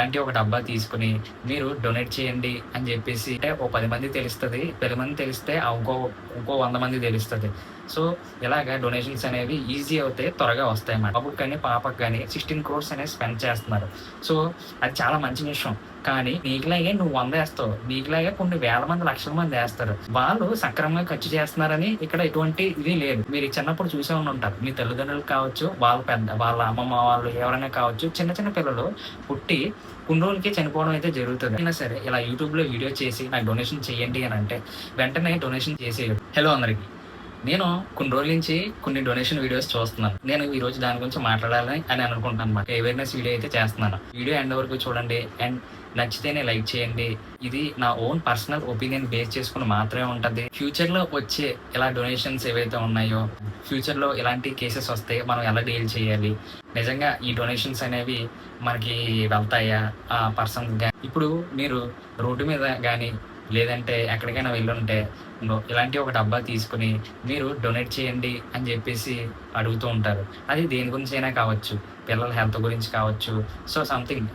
అలాంటి ఒక డబ్బా తీసుకొని మీరు డొనేట్ చేయండి అని చెప్పేసి అంటే ఓ 10 మందికి తెలుస్తది. 10 మంది తెలిస్తే ఇంకో 100 మందికి తెలుస్తది. సో, ఇలాగ డొనేషన్స్ అనేవి ఈజీ అవుతాయి. త్వరగా వస్తాయన్నమాట. బాబుకి గాని, పాపకి గాని 16 క్రోర్స్ అనేది స్పెండ్ చేస్తున్నారు. సో, అది చాలా మంచి విషయం. కానీ నీకులాగే నువ్వు 100 ఏస్తావు. నీకులాగే కొన్ని వేల మంది, లక్షల మంది ఏస్తారు. వాళ్ళు సక్రమంగా ఖర్చు చేస్తున్నారని ఇక్కడ ఎటువంటి ఇది లేదు. మీరు చిన్నప్పుడు చూసే ఉండుంటారు. మీ తల్లిదండ్రులు కావచ్చు, వాళ్ళ అమ్మమ్మ వాళ్ళు ఎవరైనా కావచ్చు, చిన్న చిన్న పిల్లలు పుట్టి కొన్ని రోజులకే చనిపోవడం అయితే జరుగుతది. అయినా సరే ఇలా యూట్యూబ్‌లో వీడియో చేసి నాకు డొనేషన్ చేయండి అనంటే వెంటనే డొనేషన్ చేసేయరు. హలో అందరికి. నేను కొన్ని రోజుల నుంచి కొన్ని డొనేషన్ వీడియోస్ చూస్తున్నాను. నేను ఈరోజు దాని గురించి మాట్లాడాలని అని అనుకుంటున్నాను అన్నమాట. అవేర్‌నెస్ వీడియో అయితే చేస్తున్నాను. వీడియో ఎండ్ వరకు చూడండి. అండ్ నచ్చితేనే లైక్ చేయండి. ఇది నా ఓన్ పర్సనల్ ఒపీనియన్ బేస్ చేసుకొని మాత్రమే ఉంటది. ఫ్యూచర్‌లో వచ్చే ఇలా డొనేషన్స్ ఏవైతే ఉన్నాయో, ఫ్యూచర్‌లో ఇలాంటి కేసెస్ వస్తే మనం ఎలా డీల్ చేయాలి? నిజంగా ఈ డొనేషన్స్ అనేవి మనకి వెళ్తాయా? ఆ పర్సన్‌కి ఇప్పుడు మీరు రోడ్డు మీద గాని, లేదంటే ఎక్కడికైనా వెళ్ళుంటే ఇలాంటి ఒక డబ్బా తీసుకొని మీరు డొనేట్ చేయండి అని చెప్పేసి అడుగుతూ ఉంటారు. అది దేని గురించైనా కావచ్చు. పిల్లల హెల్త్ గురించి కావచ్చు. సో, సంథింగ్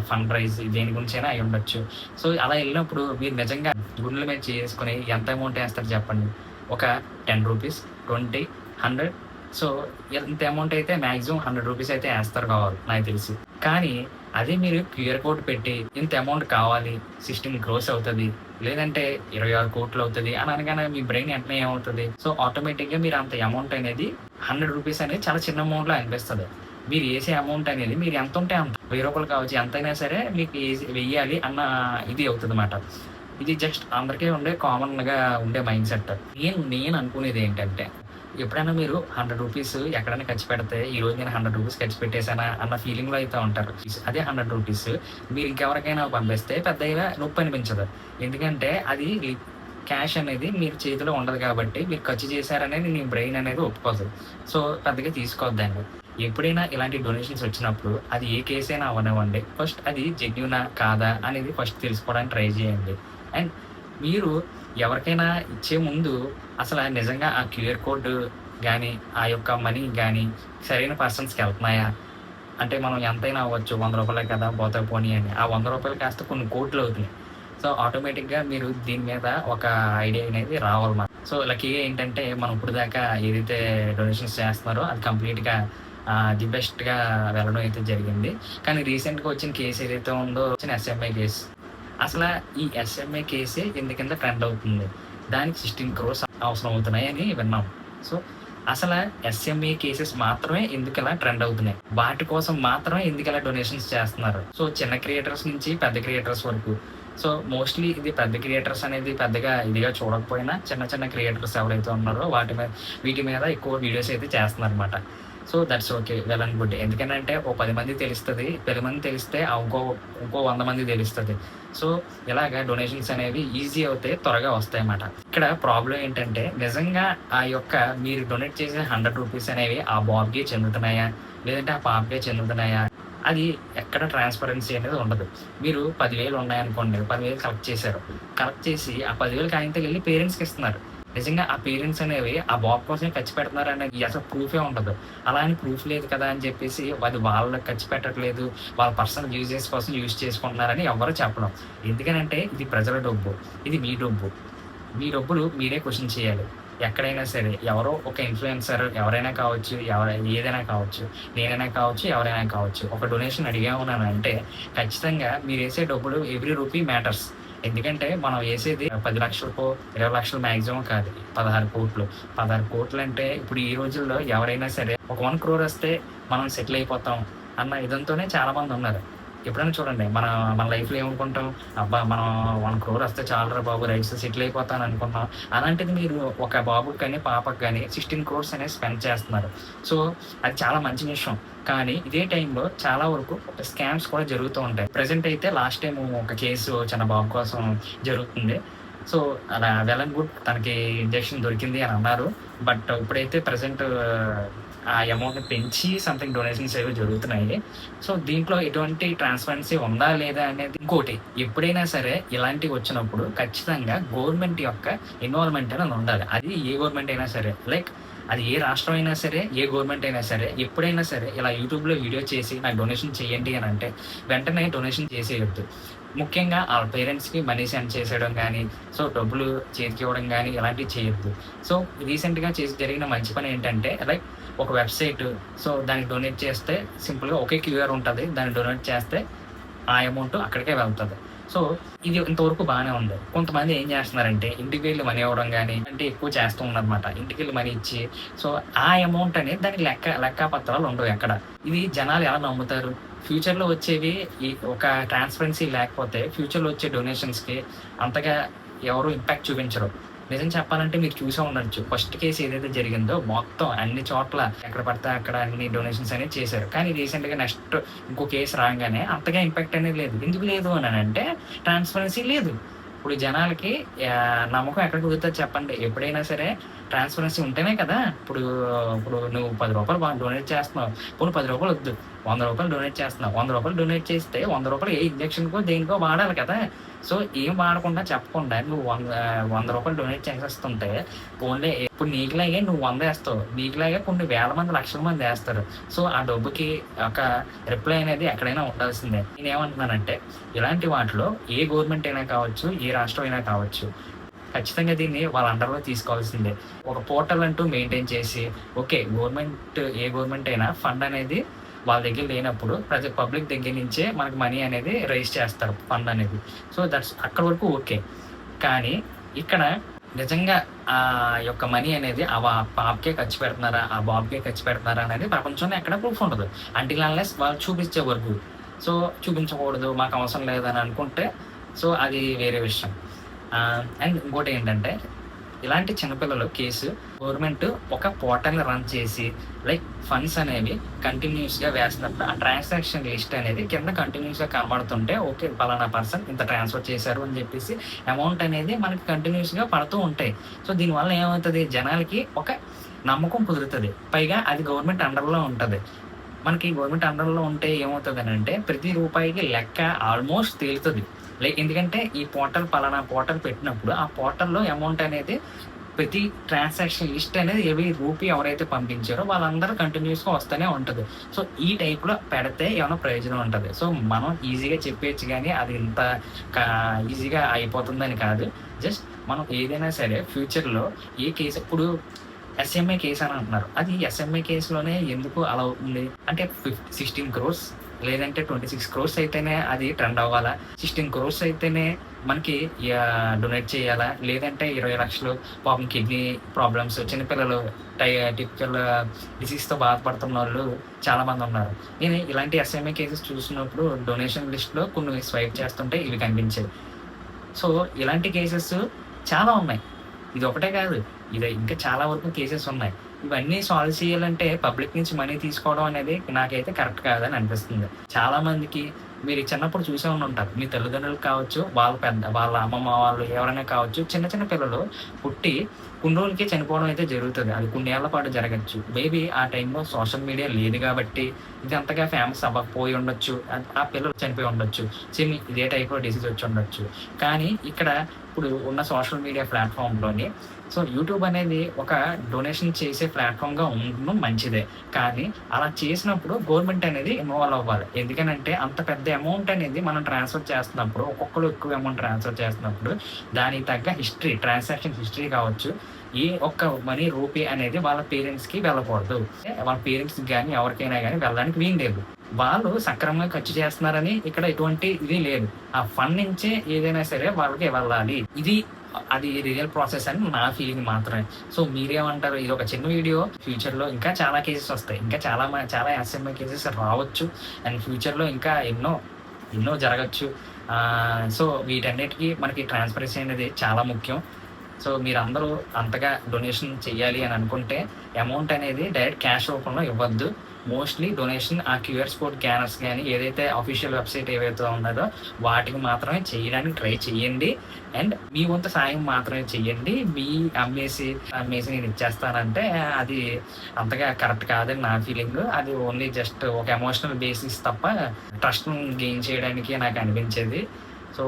ఫండ్ రైజ్ దేని గురించైనా అయ్యుండొచ్చు. సో, అలా ఎళ్ళినప్పుడు మీరు నిజంగా గుండెల మీద చేసుకొని ఎంత అమౌంట్ ఏస్తారు చెప్పండి? ఒక రూ. 10, 20, 100 సో, ఇంత అమౌంట్ అయితే మాక్సిమం రూ. 100 అయితే ఏస్తారు కావాలి నాకు తెలిసి. కానీ అదే మీరు క్యూఆర్ కోడ్ పెట్టి ఇంత అమౌంట్ కావాలి, 16 క్రోర్స్ అవుతది. లేదంటే 26 కోట్లు అవుతది అని అనగానే మీ బ్రెయిన్ వెంటనే ఏమవుతది? సో, ఆటోమేటిక్‌గా మీరు అంత అమౌంట్ అనేది రూ. 100 అనేది చాలా చిన్న అమౌంట్‌లా అనిపిస్తది. మీరు ఏసే అమౌంట్ అనేది మీరు ఎంతుంటే అంత రూ. 1000 కావచ్చు ఎంతైనా సరే మీకు వెయ్యాలి అన్న ఇది అవుతదన్నమాట. ఇది జస్ట్ అందరికీ ఉండే కామన్‌గా ఉండే మైండ్ సెట్. నేను అనుకునేది ఏంటంటే ఎప్పుడైనా మీరు రూ. 100 ఎక్కడైనా ఖర్చు పెడితే, ఈరోజు నేను రూ. 100 ఖర్చు పెట్టేసానా అన్న ఫీలింగ్‌లో అయితే ఉంటారు. అదే రూ. 100 మీరు ఇంకెవరికైనా పంపిస్తే పెద్దగా నొప్పి అనిపించదు. ఎందుకంటే అది క్యాష్ అనేది మీరు చేతిలో ఉండదు కాబట్టి మీరు ఖర్చు చేశారనేది మీ బ్రెయిన్ అనేది ఒప్పుకోదు. సో, పెద్దగా తీసుకోవద్దండి. ఎప్పుడైనా ఇలాంటి డొనేషన్స్ వచ్చినప్పుడు అది ఏ కేస్ అయినా అవ్వనివ్వండి. ఫస్ట్ అది జెన్యూనా కాదా అనేది ఫస్ట్ తెలుసుకోవడానికి ట్రై చేయండి. అండ్ మీరు ఎవరికైనా ఇచ్చే ముందు అసల నిజంగా ఆ క్యూఆర్ కోడ్ గానీ, ఆ యొక్క మనీ గానీ సరైన పర్సన్స్‌కి ఎళ్తున్నాయా? అంటే మనం ఎంతైనా అవ్వచ్చు. రూ. 100 కదా! పోతే పోనీ అని. ఆ రూ. 100 కాస్త కొన్ని కోట్లవుతున్నాయి. సో, ఆటోమేటిక్‌గా మీరు దీని మీద ఒక ఐడియా అనేది రావాలన్నమాట. సో, లక్కీగా ఏంటంటే మనం ఇప్పటిదాకా ఏదైతే డొనేషన్స్ చేస్తున్నారో అది కంప్లీట్‌గా ది బెస్ట్‌గా వెళ్ళడం అయితే జరిగింది. కానీ రీసెంట్‌గా వచ్చిన కేస్ ఏదైతే ఉందో వచ్చిన ఎస్ఎంఐ కేస్. అసల ఈ ఎస్ఎంఐ కేసే ఎందుకింత ట్రెండ్ అవుతుంది. దానికి 16 క్రోర్స్ అవసరం అవుతున్నాయని విన్నాం. సో, అసల ఎస్ఎంఏ కేసెస్ మాత్రమే ఎందుకిలా ట్రెండ్ అవుతున్నాయి? వాటి కోసం మాత్రమే ఎందుకిలా డొనేషన్స్ చేస్తున్నారు? సో, చిన్న క్రియేటర్స్ నుంచి పెద్ద క్రియేటర్స్ వరకు. సో, మోస్ట్‌లీ ఇది పెద్ద క్రియేటర్స్ అనేది పెద్దగా ఇదిగా చూడకపోయినా చిన్న చిన్న క్రియేటర్స్ ఎవరైతే ఉన్నారో వీటి మీద ఎక్కువ వీడియోస్ అయితే చేస్తున్నారన్నమాట. So, that's okay. Well and good. ఎందుకనంటే ఓ 10 మందికి తెలుస్తది. 10 మందికి తెలిస్తే ఇంకో 100 మందికి తెలుస్తది. సో, ఇలాగ డొనేషన్స్ అనేవి ఈజీ అవుతాయి. త్వరగా వస్తాయన్నమాట. ఇక్కడ ప్రాబ్లమ్ ఏంటంటే నిజంగా ఆ యొక్క మీరు డొనేట్ చేసే రూ. 100 అనేవి ఆ బాబుకే చెందుతున్నాయా? లేదంటే ఆ పాపకే చెందుతున్నాయా? అది ఎక్కడ ట్రాన్స్‌పరెన్సీ అనేది ఉండదు. మీరు 10,000 ఉన్నాయనుకోండి. 10,000 కలెక్ట్ చేశారు. కలెక్ట్ చేసి ఆ 10,000 కాగితాలెళ్లి పేరెంట్స్‌కి ఇస్తున్నారు. నిజంగా ఆ పేరెంట్స్ అనేవి ఆ బాబు కోసమే ఖర్చు పెడుతున్నారనేది అసలు ప్రూఫే ఉండదు. అలా అని ప్రూఫ్ లేదు కదా అని చెప్పేసి అది వాళ్ళకి ఖర్చు పెట్టట్లేదు. వాళ్ళ పర్సనల్ యూజెస్ కోసం యూజ్ చేసుకుంటున్నారని ఎవ్వరు చెప్పడం. ఎందుకనంటే ఇది ప్రజల డబ్బు. ఇది మీ డబ్బు. మీ డబ్బులు మీరే క్వెషన్ చేయాలి. ఎక్కడైనా సరే ఎవరో ఒక ఇన్‌ఫ్లుయెన్సర్ ఎవరైనా కావచ్చు, ఏదైనా కావచ్చు, నేనైనా కావచ్చు, ఎవరైనా కావచ్చు. ఒక డొనేషన్ అడిగాము అనంటే ఖచ్చితంగా మీరేసే డబ్బులు ఎవ్రీ రూపీ మ్యాటర్స్. ఎందుకంటే మనం ఏసేది 10,00,000కో, 20,00,000 మాక్సిమం కాదు. 16,00,00,000. 16,00,00,000 అంటే ఇప్పుడు ఈ రోజుల్లో ఎవరైనా సరే ఒక 1,00,00,000 వస్తే మనం సెటిల్ అయిపోతాం అన్న ఇదంతోనే చాలామందున్నారు. ఎప్పుడైనా చూడండి మన లైఫ్‌లో ఏమనుకుంటాం, అబ్బా! మనం 1,00,00,000 వస్తే చాలురా బాబు రైట్స్ సెటిల్ అయిపోతాను అనుకుంటాం. అలాంటిది మీరు ఒక బాబుకి గాని, పాపకి గాని 16 క్రోర్స్ అనేది స్పెండ్ చేస్తున్నారు. సో, అది చాలా మంచి విషయం. కానీ ఇదే టైంలో చాలా వరకు స్కామ్స్ కూడా జరుగుతూ ఉంటాయి. ప్రెజెంట్ అయితే లాస్ట్ టైము ఒక కేసు చిన్న బాబు కోసం జరుగుతుంది. సో, అలా వెల్ అండ్ గుడ్ తనకి ఇంజెక్షన్ దొరికింది అని అన్నారు. బట్ ఇప్పుడైతే ప్రెజెంట్ ఆ అమౌంట్‌ని పెంచి సంథింగ్ డొనేషన్స్ ఏవో జరుగుతున్నాయి. సో, దీంట్లో ఎటువంటి ట్రాన్స్‌పరెన్సీ ఉందా? లేదా? అనేది ఇంకోటి ఎప్పుడైనా సరే ఇలాంటివి వచ్చినప్పుడు ఖచ్చితంగా గవర్నమెంట్ యొక్క ఇన్వాల్వ్‌మెంట్ అనేది ఉండాలి. అది ఏ గవర్నమెంట్ అయినా సరే. లైక్ అది ఏ రాష్ట్రం అయినా సరే, ఏ గవర్నమెంట్ అయినా సరే, ఎప్పుడైనా సరే ఇలా యూట్యూబ్‌లో వీడియో చేసి నాకు డొనేషన్ చేయండి అనంటే, వెంటనే డొనేషన్ చేసేయొద్దు. ముఖ్యంగా ఆళ్ళ పేరెంట్స్‌కి మనీ సెండ్ చేసేయడం గానీ, సో డబ్బులు చేతికివ్వడం గానీ ఇలాంటివి చేయొద్దు. సో రీసెంట్‌గా జరిగిన మంచి పని ఏంటంటే లైక్ ఒక వెబ్‌సైట్, సో దానికి డొనేట్ చేస్తే సింపుల్‌గా ఒకే క్యూఆర్ ఉంటది. దాన్ని డొనేట్ చేస్తే ఆ అమౌంట్ అక్కడికే వెళ్తది. సో ఇది ఇంతవరకు బానే ఉంది. కొంతమంది ఏం చేస్తున్నారంటే ఇంటికి వెళ్లి మనీ ఇవ్వడం గానీ, అంటే ఎక్కువ చేస్తూ ఉన్నారనమాట. ఇంటికెళ్ళి మనీ ఇచ్చి, సో ఆ అమౌంట్ అనేది దానికి లెక్కాపత్రాలు ఉండవు ఎక్కడ. ఇది జనాలు ఎలా నమ్ముతారు? ఫ్యూచర్‌లో వచ్చేవి ఈ ఒక ట్రాన్స్‌పరెన్సీ లేకపోతే ఫ్యూచర్‌లో వచ్చే డొనేషన్స్‌కి అంతగా ఎవరు ఇంపాక్ట్ చూపించరు. నిజం చెప్పాలంటే మీరు చూసే ఉండొచ్చు. ఫస్ట్ కేస్ ఏదైతే జరిగిందో మొత్తం అన్ని చోట్ల ఎక్కడ పడితే అక్కడ అన్ని డొనేషన్స్ అనేవి చేశారు. కానీ రీసెంట్‌గా నెక్స్ట్ ఇంకో కేస్ రాంగానే అంతగా ఇంపాక్ట్ అనేది లేదు. ఎందుకు లేదు అనంటే ట్రాన్స్‌పరెన్సీ లేదు. ఇప్పుడు జనాలకి నమ్మకం ఎక్కడ కుదురుతది చెప్పండి? ఎప్పుడైనా సరే ట్రాన్స్‌పరెన్సీ ఉంటేనే కదా! ఇప్పుడు ఇప్పుడు నువ్వు రూ. 10 డొనేట్ చేస్తున్నావు. పోనీ రూ. 10 వద్దు. రూ. 100 డొనేట్ చేస్తున్నావు. రూ. 100 డొనేట్ చేస్తే రూ. 100 ఏ ఇంజెక్షన్‌కో దేనికో వాడాలి కదా! సో ఏం వాడకుండా చెప్పకుండా నువ్వు రూ. 100 డొనేట్ చేసేస్తుంటే పోన్లే ఇప్పుడు నీకులాగే నువ్వు 100 ఏస్తావు. నీకులాగే కొన్ని వేల మంది, లక్షల మంది ఏస్తారు. సో ఆ డబ్బుకి ఒక రిప్లై అనేది ఎక్కడైనా ఉండాల్సిందే. నేనేమంటున్నానంటే ఇలాంటి వాటిలో ఏ గవర్నమెంట్ అయినా కావచ్చు, ఏ రాష్ట్రం అయినా కావచ్చు. ఖచ్చితంగా దీన్ని వాళ్ళ అండర్‌లో తీసుకోవాల్సిందే. ఒక పోర్టల్ అంటూ మెయింటైన్ చేసి ఓకే. ఏ గవర్నమెంట్ అయినా ఫండ్ అనేది వాళ్ళ దగ్గర లేనప్పుడు పబ్లిక్ దగ్గర నుంచే మనకు మనీ అనేది రైజ్ చేస్తారు ఫండ్ అనేది. సో అక్కడి వరకు ఓకే. కానీ ఇక్కడ నిజంగా ఆ యొక్క మనీ అనేది పాపకే ఖర్చు పెడుతున్నారా? ఆ బాబుకే ఖర్చు పెడుతున్నారా? అనేది ప్రపంచంలో ఎక్కడ ప్రూఫ్ ఉండదు. అంటిల్ అన్లెస్ వాళ్ళు చూపించే వరకు. సో చూపించకూడదు, మాకు అవసరం లేదని అనుకుంటే సో అది వేరే విషయం. అండ్ ఇంకోటేంటంటే ఇలాంటి చిన్నపిల్లలు కేసు గవర్నమెంట్ ఒక పోర్టల్‌ని రన్ చేసి లైక్ ఫండ్స్ అనేవి కంటిన్యూయస్‌గా వేస్తున్నప్పుడు ఆ ట్రాన్సాక్షన్ లిస్ట్ అనేది కింద కంటిన్యూయస్‌గా కనబడుతుంటే ఓకే. పలానా పర్సన్ ఇంత ట్రాన్స్‌ఫర్ చేశారు అని చెప్పేసి అమౌంట్ అనేది మనకి కంటిన్యూయస్‌గా పడుతూ ఉంటాయి. సో దీనివల్ల ఏమవుతది జనాలకి ఒక నమ్మకం కుదురుతది. పైగా అది గవర్నమెంట్ అండర్‌లో ఉంటది. మనకి గవర్నమెంట్ అండర్‌లో ఉంటే ఏమవుతదనంటే ప్రతి రూపాయికి లెక్క ఆల్మోస్ట్ తేలుతది. ఎందుకంటే ఈ పలానా పోర్టల్ పెట్టినప్పుడు ఆ పోర్టల్‌లో అమౌంట్ అనేది ప్రతి ట్రాన్సాక్షన్ లిస్ట్ అనేది రూపీ ఎవరైతే పంపించారో వాళ్ళందరూ కంటిన్యూయస్‌గా వస్తూనే ఉంటది. సో ఈ టైప్‌లో పెడితే ఏమైనా ప్రయోజనం ఉంటది. సో మనం ఈజీగా చెప్పేయొచ్చు గానీ అది ఇంత ఈజీగా అయిపోతుందని కాదు. జస్ట్ మనం ఏదైనా సరే ఫ్యూచర్‌లో ఏ కేస్ ఇప్పుడు ఎస్ఎంఏ కేస్ అని అంటున్నారు. అది ఎస్ఎంఏ కేస్‌లోనే ఎందుకు అలా అవుతుంది? అంటే 16 క్రోర్స్ లేదంటే 26 క్రోర్స్ అయితేనే అది ట్రెండ్ అవ్వాలా? 16 క్రోర్స్ అయితేనే మనకి డొనేట్ చేయాలా? లేదంటే 20 లక్షలు పాపం కిడ్నీ ప్రాబ్లమ్స్ చిన్నపిల్లలు టిపికల్ డిసీజ్‌తో బాధపడుతున్నోళ్ళు చాలామందున్నారు. నేను ఇలాంటి ఎస్ఎంఏ కేసెస్ చూసినప్పుడు డొనేషన్ లిస్ట్‌లో కొన్ని స్వైప్ చేస్తుంటే ఇవి కనిపించాయి. సో ఇలాంటి కేసెస్ చాలా ఉన్నాయి. ఇదొకటే కాదు. ఇంకా చాలా వరకు కేసెస్ ఉన్నాయి. ఇవన్నీ సాల్వ్ చేయాలంటే పబ్లిక్ నుంచి మనీ తీసుకోవడం అనేది నాకైతే కరెక్ట్ కాదని అనిపిస్తుంది. చాలా మందికి మీరు చిన్నప్పుడు చూసే ఉండుంటారు. మీ తల్లిదండ్రులు కావచ్చు, వాళ్ళ అమ్మమ్మ వాళ్ళు ఎవరైనా కావచ్చు, చిన్న చిన్న పిల్లలు పుట్టి కొన్ని రోజులకే చనిపోవడం అయితే జరుగుతది. అది కొన్ని ఏళ్ల పాటు జరగొచ్చు. మేబీ ఆ టైంలో సోషల్ మీడియా లేదు కాబట్టి ఇది అంతగా ఫేమస్ అవ్వకపోయి ఉండొచ్చు. ఆ పిల్లలు చనిపోయి ఉండొచ్చు. సేమ్ ఇదే టైప్‌లో డిసీజ్ వచ్చి ఉండొచ్చు. కానీ ఇక్కడ ఇప్పుడు ఉన్న సోషల్ మీడియా ప్లాట్‌ఫామ్‌లోని సో యూట్యూబ్ అనేది ఒక డొనేషన్ చేసే ప్లాట్‌ఫామ్‌గా ఉండడం మంచిదే. కానీ అలా చేసినప్పుడు గవర్నమెంట్ అనేది ఇన్వాల్వ్ అవ్వాలి. ఎందుకనంటే అంత పెద్ద అమౌంట్ అనేది మనం ట్రాన్స్‌ఫర్ చేస్తున్నప్పుడు ఒక్కొక్కళ్ళు ఎక్కువ అమౌంట్ ట్రాన్స్‌ఫర్ చేస్తున్నప్పుడు దానికి తగ్గ ట్రాన్సాక్షన్ హిస్టరీ కావచ్చు. ఏ ఒక్క మనీ రూపీ అనేది వాళ్ళ పేరెంట్స్‌కి వెళ్ళకూడదు. వాళ్ళ పేరెంట్స్‌కి గాని ఎవరికైనా గాని వెళ్ళడానికి వీల్లేదు. వాళ్ళు సక్రమంగా ఖర్చు చేస్తున్నారని ఇక్కడ ఎటువంటి ఇది లేదు. ఆ ఫండ్ నుంచే ఏదైనా సరే వాళ్ళకి వెళ్ళాలి. అది రియల్ ప్రాసెస్ అని నా ఫీలింగ్ మాత్రమే. సో మీరేమంటారు? ఇది ఒక చిన్న వీడియో. ఫ్యూచర్‌లో ఇంకా చాలా కేసెస్ వస్తాయి. ఇంకా చాలా ఎస్ఎంఏ కేసెస్ రావచ్చు. అండ్ ఫ్యూచర్‌లో ఇంకా ఎన్నో జరగొచ్చు. సో వీటన్నిటికి మనకి ట్రాన్స్‌పరెన్సీ అనేది చాలా ముఖ్యం. సో మీరందరూ అంతగా డొనేషన్ చెయ్యాలి అని అనుకుంటే అమౌంట్ అనేది డైరెక్ట్ క్యాష్ రూపంలో ఇవ్వద్దు. మోస్ట్‌లీ డొనేషన్ ఆ క్యూఆర్ కోడ్ స్కానర్స్ గాని ఏదైతే అఫీషియల్ వెబ్‌సైట్ ఏవైతే ఉన్నదో వాటికి మాత్రమే చేయడానికి ట్రై చేయండి. అండ్ మీ వంతు సాయం మాత్రమే చెయ్యండి. అమ్మేసి నేను ఇచ్చేస్తానంటే అది అంతగా కరెక్ట్ కాదని నా ఫీలింగ్. అది ఓన్లీ జస్ట్ ఒక ఎమోషనల్ బేసిస్ తప్ప ట్రస్ట్‌ని గెయిన్ చేయడానికి నాకు అనిపించేది. సో,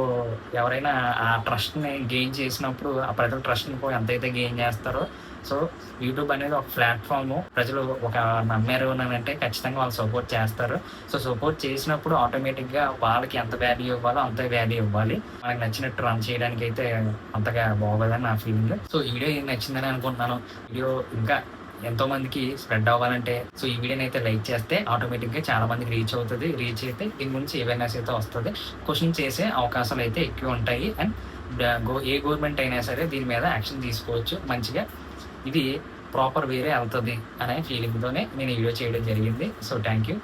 ఎవరైనా ఆ ట్రస్ట్‌ని గెయిన్ చేసినప్పుడు, ఆ ప్రజలు ట్రస్ట్‌ని ఎంతైతే గెయిన్ చేస్తారో, సో, యూట్యూబ్ అనేది ఒక ప్లాట్‌ఫార్ము. ప్రజలు నమ్మారు అనంటే ఖచ్చితంగా వాళ్ళు సపోర్ట్ చేస్తారు. సో, సపోర్ట్ చేసినప్పుడు ఆటోమేటిక్‌గా వాళ్ళకి ఎంత వాల్యూ ఇవ్వాలో అంతే వాల్యూ ఇవ్వాలి. మనకు నచ్చినట్టు రన్ చేయడానికైతే అంతగా బాగోదని నా ఫీలింగ్. సో, ఈ వీడియో నచ్చిందని అనుకుంటున్నాను. వీడియో ఇంకా ఎంతోమందికి స్ప్రెడ్ అవ్వాలంటే సో, ఈ వీడియోనైతే లైక్ చేస్తే ఆటోమేటిక్‌గా చాలా మందికి రీచ్ అవుతది. రీచ్ అయితే దీని గురించి అవేర్‌నెస్ అయితే వస్తది. క్వెషన్ చేసే అవకాశాలైతే ఎక్కువుంటాయి. అండ్ ఏ గవర్నమెంట్ అయినా సరే దీని మీద యాక్షన్ తీసుకోవచ్చు. మంచిగా ఇది ప్రాపర్ వేరే ఎళ్తది అనే ఫీలింగ్‌తోనే నేను ఈ వీడియో చేయడం జరిగింది. So, thank you.